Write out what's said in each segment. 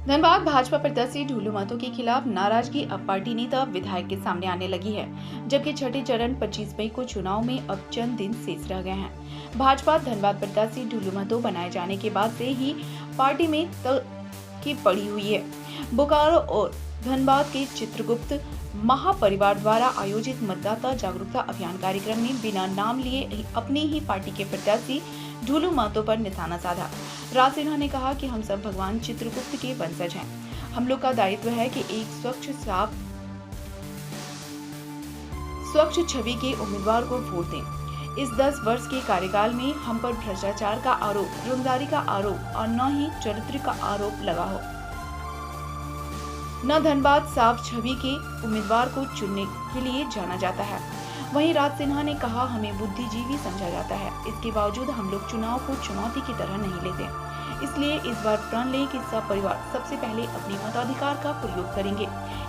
धनबाद भाजपा प्रत्याशी ढूलू महतो के खिलाफ नाराजगी अब पार्टी नेता विधायक के सामने आने लगी है, जबकि छठे चरण 25 मई को चुनाव में अब चंद दिन शेष रह गए हैं। भाजपा धनबाद प्रत्याशी ढूलू महतो बनाए जाने के बाद से ही पार्टी में तलखी पड़ी हुई है। बोकारो और धनबाद के चित्रगुप्त महापरिवार द्वारा आयोजित मतदाता जागरूकता अभियान कार्यक्रम में बिना नाम लिए अपनी ही पार्टी के प्रत्याशी ढूलू महतो पर निशाना साधा। राज सिन्हा ने कहा कि हम सब भगवान चित्रगुप्त के वंशज हैं। हम लोग का दायित्व है कि एक स्वच्छ छवि के उम्मीदवार को वोट दें। इस 10 वर्ष के कार्यकाल में हम पर भ्रष्टाचार का आरोप, ईमानदारी का आरोप और न ही चरित्र का आरोप लगा हो। न धनबाद साफ छवि के उम्मीदवार को चुनने के लिए जाना जाता है। वहीं राज सिन्हा ने कहा, हमें बुद्धिजीवी समझा जाता है। इसके बावजूद हम लोग चुनाव को चुनौती की तरह नहीं लेते। इसलिए इस बार प्रण लें कि सब परिवार सबसे पहले अपने मताधिकार का प्रयोग करेंगे।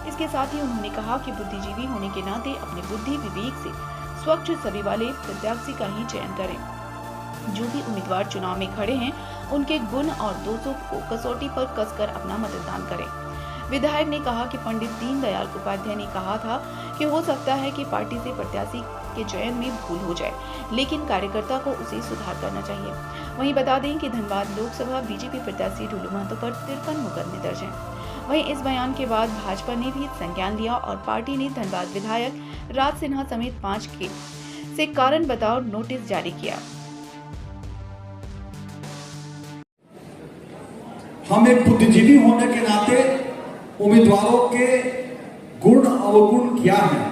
इसके साथ ही उन्होंने कहा कि बुद्धिजीवी होने के नाते अपने बुद्धि विवेक से स्वच्छ छवि वाले प्रत्याशी का ही चयन करें। जो भी उम्मीदवार चुनाव में खड़े हैं, उनके गुण और दोषों को कसौटी पर कसकर अपना मतदान करें। विधायक ने कहा कि पंडित दीनदयाल उपाध्याय ने कहा था कि हो सकता है कि पार्टी से प्रत्याशी के चयन में भूल हो जाए, लेकिन कार्यकर्ता को उसे सुधार करना चाहिए। वहीं बता दें कि धनबाद लोकसभा बीजेपी प्रत्याशी ढूलू महतो पर 53 मुकदमे दर्ज हैं। वहीं इस बयान के बाद भाजपा ने भी संज्ञान लिया और पार्टी ने धनबाद विधायक राज सिन्हा समेत 5 से कारण बताओ नोटिस जारी किया। हम एक बुद्धिजीवी होने के नाते उम्मीदवारों के गुण अवगुण क्या है,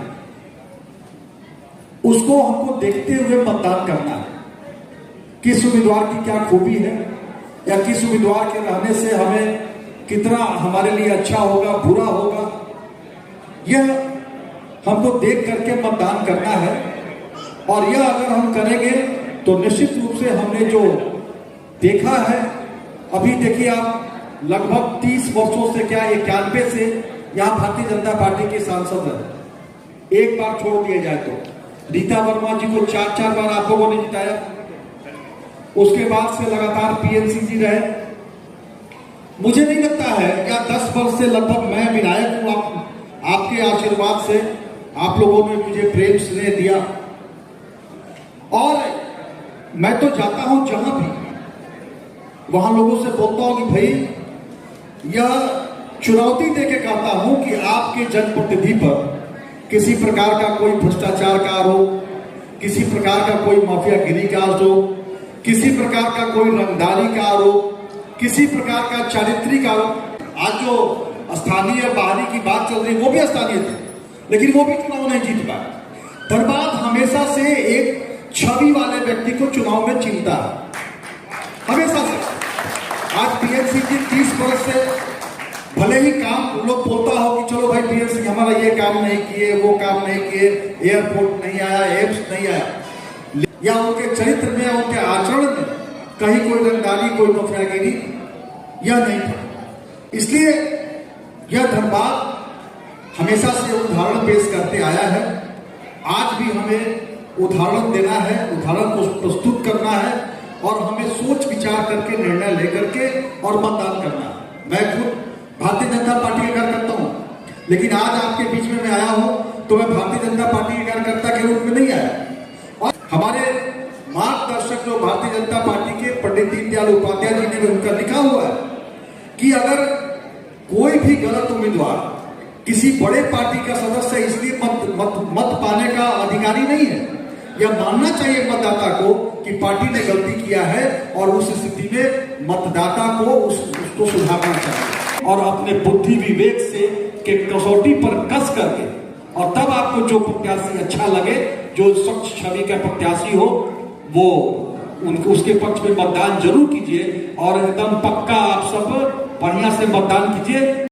उसको हमको देखते हुए मतदान करना है। किस उम्मीदवार की क्या खूबी है या किस उम्मीदवार के रहने से हमें कितना हमारे लिए अच्छा होगा, बुरा होगा, यह हमको देख करके मतदान करना है। और यह अगर हम करेंगे तो निश्चित रूप से हमने जो देखा है, अभी देखिए आप लगभग 30 वर्षों से, क्या 91 से यहाँ भारतीय जनता पार्टी के सांसद है। एक बार छोड़ दिया जाए तो रीता वर्मा जी को 4 बार आप लोगों ने जिताया। उसके बाद से लगातार पीएनसी जी रहे। मुझे नहीं लगता है, या 10 वर्ष से लगभग मैं विधायक हूं। आपके आशीर्वाद से आप लोगों ने मुझे प्रेम स्नेह दिया और मैं तो जाता हूं जहां भी, वहां लोगों से बोलता हूं कि भाई यह चुनौती देके कहता हूं कि आपके जनप्रतिनिधि पर किसी प्रकार का कोई भ्रष्टाचार का आरोप, किसी प्रकार का कोई माफियागिरी का आरोप, किसी प्रकार का कोई रंगदारी का आरोप, किसी प्रकार का चारित्रिक आरोप। आज जो स्थानीय बाहरी की बात चल रही, वो भी स्थानीय थे, लेकिन वो भी चुनाव नहीं जीत पाए। धनबाद हमेशा से एक छवि वाले व्यक्ति को चुनाव में चिंता है, हमेशा से। आज पीएनसी जी 30 वर्ष से भले ही काम लोग बोलता हो कि चलो भाई पीएनसी हमारा ये काम नहीं किए, वो काम नहीं किए, एयरपोर्ट नहीं आया, एम्स नहीं आया, या उनके चरित्र में, उनके आचरण में कहीं कोई रंगदारी, कोई माफियागिरी यह नहीं था। इसलिए यह धनबाद हमेशा से उदाहरण पेश करते आया है। आज भी हमें उदाहरण देना है, उदाहरण को प्रस्तुत करना है और हमें सोच विचार करके निर्णय लेकर के और मतदान करना है। मैं खुद भारतीय जनता पार्टी का कार्यकर्ता हूं, लेकिन आज आपके बीच में मैं आया हूं तो मैं भारतीय जनता पार्टी के कार्यकर्ता के रूप में नहीं आया। और हमारे मार्गदर्शक जो भारतीय जनता पार्टी के पंडित दीनदयाल उपाध्याय जी ने भी उनका लिखा हुआ है कि अगर कोई भी गलत उम्मीदवार किसी बड़े पार्टी का सदस्य इसलिए मत पाने का अधिकारी नहीं है, यह मानना चाहिए मतदाता को कि पार्टी ने गलती किया है और उस स्थिति में मतदाता को उसको सुधारना चाहिए और अपने बुद्धि विवेक से के कसौटी पर कस करके, और तब आपको जो प्रत्याशी अच्छा लगे, जो स्वच्छ छवि का प्रत्याशी हो, वो उसके पक्ष में मतदान जरूर कीजिए और एकदम पक्का आप सब बढ़िया से मतदान कीजिए।